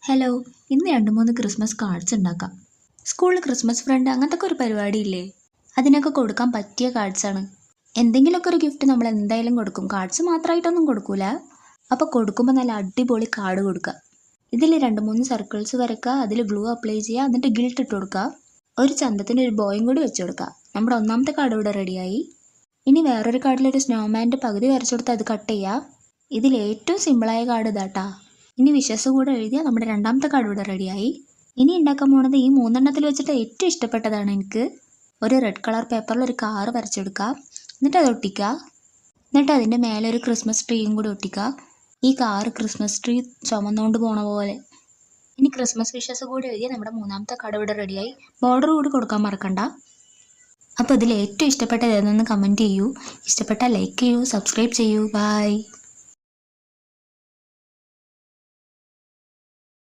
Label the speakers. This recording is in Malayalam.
Speaker 1: ഹലോ, ഇന്ന് 2-3 ക്രിസ്മസ് കാർഡ്സ് ഉണ്ടാക്കാം. സ്കൂളിൽ ക്രിസ്മസ് ഫ്രണ്ട് അങ്ങനത്തെ ഒരു പരിപാടി ഇല്ലേ? അതിനൊക്കെ കൊടുക്കാൻ പറ്റിയ കാർഡ്സാണ്. എന്തെങ്കിലുമൊക്കെ ഒരു ഗിഫ്റ്റ് നമ്മൾ എന്തായാലും കൊടുക്കും. കാർഡ്സ് മാത്രമായിട്ടൊന്നും കൊടുക്കൂല. അപ്പോൾ കൊടുക്കുമ്പോൾ നല്ല അടിപൊളി കാർഡ് കൊടുക്കുക. ഇതിൽ 2-3 സർക്കിൾസ് വരക്കുക, അതിൽ ഗ്ലൂ അപ്ലൈ ചെയ്യുക, എന്നിട്ട് ഗിൽട്ട് ഇട്ട് കൊടുക്കുക. ഒരു ചന്തത്തിന് ഒരു ബോയും കൂടി വെച്ച് കൊടുക്കുക. നമ്മുടെ ഒന്നാമത്തെ കാർഡ് ഇവിടെ റെഡിയായി. ഇനി വേറൊരു കാർഡിൽ ഒരു സ്നോമാൻ്റെ പകുതി വരച്ചു കൊടുത്ത് അത് കട്ട് ചെയ്യുക. ഇതിൽ ഏറ്റവും സിമ്പിളായ കാർഡ് ഇതാട്ടാ. ഇനി വിഷസ് കൂടെ എഴുതിയാൽ നമ്മുടെ രണ്ടാമത്തെ കാർഡ് ഇവിടെ റെഡിയായി. ഇനി ഉണ്ടാക്കാൻ പോകുന്നത് ഈ 3 വെച്ചിട്ട് ഏറ്റവും ഇഷ്ടപ്പെട്ടതാണ് എനിക്ക്. ഒരു റെഡ് കളർ പേപ്പറിൽ ഒരു കാറ് വരച്ചെടുക്കുക, എന്നിട്ട് അത് ഒട്ടിക്കുക. എന്നിട്ട് അതിൻ്റെ മേലെ ഒരു ക്രിസ്മസ് ട്രീയും കൂടി ഒട്ടിക്കുക. ഈ കാറ് ക്രിസ്മസ് ട്രീ ചുമന്നുകൊണ്ട് പോണ പോലെ. ഇനി ക്രിസ്മസ് വിഷസ് കൂടി എഴുതിയാൽ നമ്മുടെ മൂന്നാമത്തെ കാർഡ് ഇവിടെ റെഡിയായി. ബോർഡർ കൂടി കൊടുക്കാൻ മറക്കണ്ട. അപ്പോൾ ഇതിൽ ഏറ്റവും ഇഷ്ടപ്പെട്ടത് ഏതെന്ന് കമൻറ്റ് ചെയ്യൂ. ഇഷ്ടപ്പെട്ടാൽ ലൈക്ക് ചെയ്യൂ, സബ്സ്ക്രൈബ് ചെയ്യൂ. ബൈ.